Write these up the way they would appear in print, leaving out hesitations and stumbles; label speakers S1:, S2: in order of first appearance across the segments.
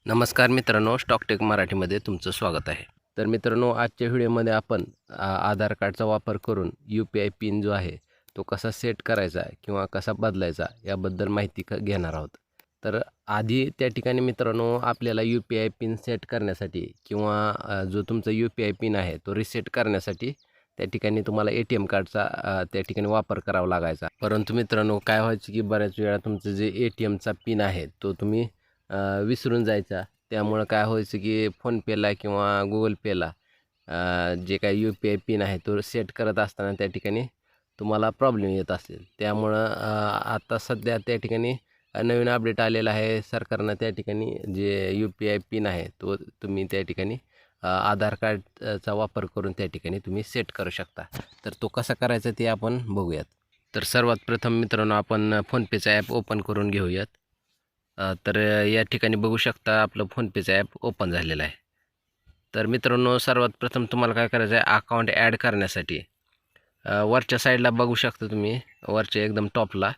S1: नमस्कार मित्रांनो, स्टॉकटेक मराठीमध्ये तुमचं स्वागत आहे. तर मित्रांनो, आजच्या व्हिडिओमध्ये आपण आधार कार्डचा वापर करून UPI पिन जो आहे तो कसा सेट करायचा किंवा कसा बदलायचा याबद्दल माहिती घेणार आहोत. तर आधी त्या ठिकाणी मित्रांनो, आपल्याला UPI पिन सेट करण्यासाठी किंवा जो तुमचा UPI पिन आहे तो रिसेट करण्यासाठी त्या ठिकाणी तुम्हाला ATM कार्डचा त्या ठिकाणी वापर करावा लागायचा. परंतु मित्रांनो, काय व्हायचं की बऱ्याच वेळा तुमचं जे ATMचा पिन आहे तो तुम्ही विसरून जायचा. त्यामुळं काय व्हायचं की फोनपेला किंवा गुगल पेला जे काही UPI पिन आहे तो सेट करत असताना त्या ठिकाणी तुम्हाला प्रॉब्लेम येत असेल. त्यामुळं आता सध्या त्या ठिकाणी नवीन अपडेट आलेला आहे. सरकारनं त्या ठिकाणी जे UPI पिन आहे तो तुम्ही त्या ठिकाणी आधार कार्डचा वापर करून त्या ठिकाणी तुम्ही सेट करू शकता. तर तो कसा करायचा ते आपण बघूयात. तर सर्वात प्रथम मित्रांनो, आपण फोनपेचा ॲप ओपन करून घेऊयात. तर या ठिकाणी बघू शकता आपलं फोनपेचं ॲप ओपन झालेलं आहे. तर मित्रांनो, सर्वात प्रथम तुम्हाला काय करायचं आहे, अकाउंट ॲड करण्यासाठी वरच्या साईडला बघू शकता तुम्ही, वरच्या एकदम टॉपला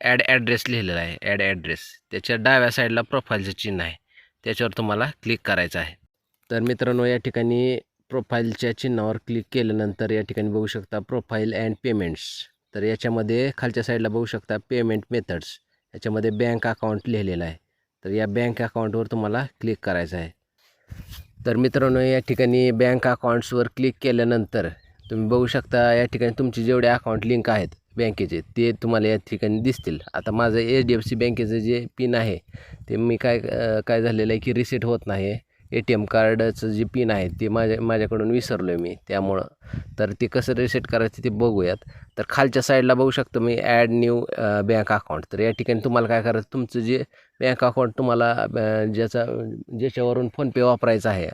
S1: ॲड ॲड्रेस लिहिलेला आहे. ॲड ॲड्रेस त्याच्या डाव्या साईडला प्रोफाईलचं चिन्ह आहे, त्याच्यावर तुम्हाला क्लिक करायचं आहे. तर मित्रांनो, या ठिकाणी प्रोफाईलच्या चिन्हावर क्लिक केल्यानंतर या ठिकाणी बघू शकता प्रोफाईल अँड पेमेंट्स. तर याच्यामध्ये खालच्या साईडला बघू शकता पेमेंट मेथड्स, याच्यामध्ये बँक अकाउंट लिहिलेलं आहे. तर या बँक अकाउंटवर तुम्हाला क्लिक करायचं आहे. तर मित्रांनो, या ठिकाणी बँक अकाउंट्सवर क्लिक केल्यानंतर तुम्ही बघू शकता या ठिकाणी तुमचे जेवढे अकाउंट लिंक आहेत बँकेचे ते तुम्हाला या ठिकाणी दिसतील. आता माझं HDFC बँकेचं जे पिन आहे ते मी काय झालेलं आहे की रिसेट होत नाही. ATM कार्डचं जे पिन आहे ते माझ्याकडून विसरलो आहे मी, त्यामुळं. तर ते कसं रिसेट करायचं ते बघूयात. तर खालच्या साईडला बघू शकतो मी ॲड न्यू बँक अकाउंट. तर या ठिकाणी तुम्हाला काय करायचं, तुमचं जे बँक अकाउंट तुम्हाला ज्याच्यावरून फोनपे वापरायचा आहे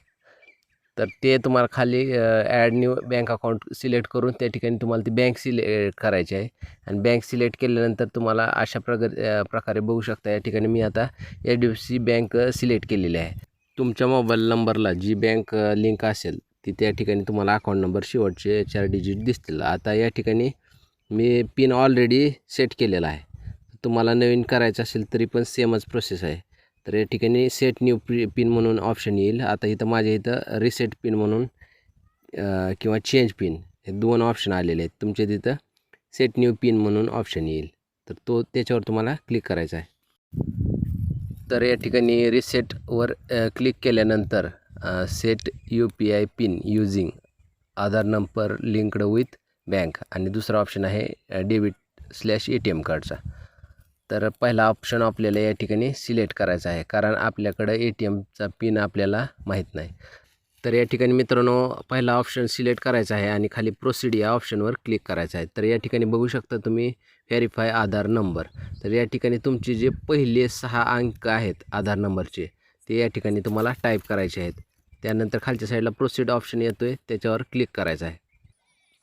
S1: तर ते तुम्हाला खाली add new bank account select करून त्या ठिकाणी तुम्हाला ती बँक सिलेक्ट करायची आहे. आणि बँक सिलेक्ट केल्यानंतर तुम्हाला अशा प्रकारे बघू शकता या ठिकाणी मी आता HDFC बँक सिलेक्ट केलेली आहे. तुमच्या मोबाईल नंबरला जी बँक लिंक असेल ती त्या ठिकाणी तुम्हाला अकाउंट नंबर शेवटचे 4 डिजिट दिसतील. आता या ठिकाणी मी पिन ऑलरेडी सेट केलेला आहे. तुम्हाला नवीन करायचं असेल तरी पण सेमच प्रोसेस आहे. तर या ठिकाणी सेट न्यू पिन म्हणून ऑप्शन येईल. आता इथं माझ्या इथं रिसेट पिन म्हणून किंवा चेंज पिन हे 2 ऑप्शन आलेले आहेत. तुमच्या तिथं सेट न्यू पिन म्हणून ऑप्शन येईल, तर त्याच्यावर तुम्हाला क्लिक करायचा आहे. तर या ठिकाणी रिसेटवर क्लिक केल्यानंतर set UPI pin using Aadhaar number linked with bank आणि दुसरा ऑप्शन आहे डेबिट/ATM कार्डचा. तर पहिला ऑप्शन आपल्याला या ठिकाणी सिलेक्ट करायचा आहे, कारण आपल्याकडं ATMचा पिन आपल्याला माहीत नाही. तर या ठिकाणी मित्रांनो, पहिला ऑप्शन सिलेक्ट करायचा आहे आणि खाली प्रोसीड या ऑप्शनवर क्लिक करायचं आहे. तर या ठिकाणी बघू शकता तुम्ही व्हेरीफाय आधार नंबर. तर या ठिकाणी तुमचे जे पहिले 6 अंक आहेत आधार नंबरचे ते या ठिकाणी तुम्हाला टाईप करायचे आहेत. त्यानंतर खालच्या साईडला प्रोसीड ऑप्शन येतो आहे, त्याच्यावर क्लिक करायचं आहे.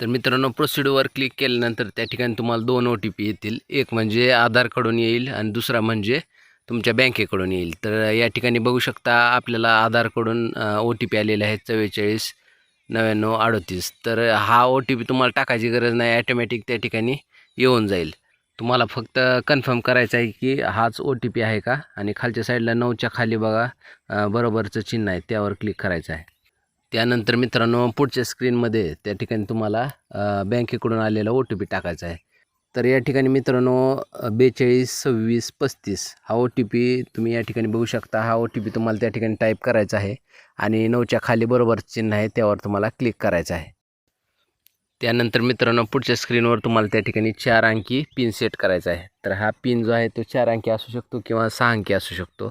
S1: तर मित्रांनो, प्रोसिडवर क्लिक केल्यानंतर त्या ठिकाणी तुम्हाला 2 OTP येतील. एक म्हणजे आधारकडून येईल आणि दुसरा म्हणजे तुमच्या बँकेकडून येईल. तर या ठिकाणी बघू शकता आपल्याला आधारकडून OTP आलेला आहे 449938. तर हा OTP तुम्हाला टाकायची गरज नाही, ॲटोमॅटिक त्या ठिकाणी येऊन जाईल. तुम्हाला फक्त कन्फर्म करायचं आहे की हाच OTP आहे का, आणि खालच्या साईडला 9च्या खाली बघा बरोबरचं चिन्ह आहे, त्यावर क्लिक करायचं आहे. त्यानंतर मित्रांनो, पुढच्या स्क्रीनमध्ये त्या ठिकाणी तुम्हाला बँकेकडून आलेला OTP टाकायचा आहे. तर या ठिकाणी मित्रांनो 422635 हा OTP तुम्ही या ठिकाणी बघू शकता. हा OTP तुम्हाला त्या ठिकाणी टाईप करायचा आहे आणि 9च्या खाली बरोबर चिन्ह आहे त्यावर तुम्हाला क्लिक करायचं आहे. त्यानंतर मित्रांनो, पुढच्या स्क्रीनवर तुम्हाला त्या ठिकाणी 4 अंकी पिन सेट करायचा आहे. तर हा पिन जो आहे तो 4 अंकी असू शकतो किंवा 6 अंकी असू शकतो.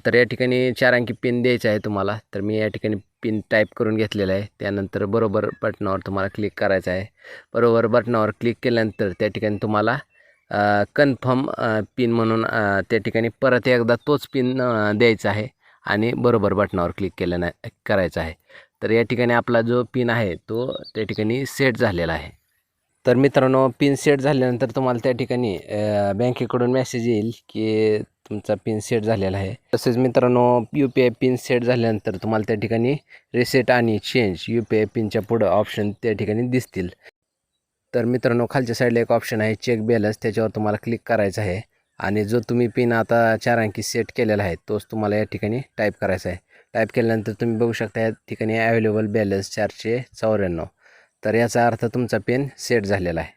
S1: तर या ठिकाणी 4 अंकी पिन द्यायचा आहे तुम्हाला. तर मी या ठिकाणी पिन टाईप करून घेतलेला आहे. त्यानंतर बरोबर बटनावर तुम्हाला क्लिक करायचं आहे. बरोबर बटनावर क्लिक केल्यानंतर त्या ठिकाणी तुम्हाला कन्फर्म पिन म्हणून त्या ठिकाणी परत एकदा तोच पिन द्यायचा आहे आणि बरोबर बटनावर क्लिक करायचं आहे. तर या ठिकाणी आपला जो पिन आहे तो त्या ठिकाणी सेट झालेला आहे. तर मित्रांनो, पिन सेट झाल्यानंतर तुम्हाला त्या ठिकाणी बँकेकडून मेसेज येईल की तुमचा पिन सेट झालेला आहे. तसेच मित्रांनो, UPI पिन सेट झाल्यानंतर तुम्हाला त्या ठिकाणी रिसेट आणि चेंज UPI पिनच्या पुढं ऑप्शन त्या ठिकाणी दिसतील. तर मित्रांनो, खालच्या साईडला एक ऑप्शन आहे चेक बॅलन्स, त्याच्यावर तुम्हाला क्लिक करायचं आहे आणि जो तुम्ही पिन आता 4 अंकी सेट केलेला आहे तोच तुम्हाला या ठिकाणी टाईप करायचा आहे. टाईप केल्यानंतर तुम्ही बघू शकता या ठिकाणी अवेलेबल बॅलन्स 494. तर याचा अर्थ तुमचा पिन सेट झालेला आहे.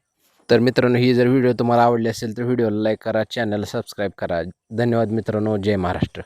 S1: तर मित्रांनो, ही जर व्हिडिओ तुम्हाला आवडली असेल तर व्हिडिओला लाईक करा, चॅनलला सबस्क्राईब करा. धन्यवाद मित्रांनो. जय महाराष्ट्र.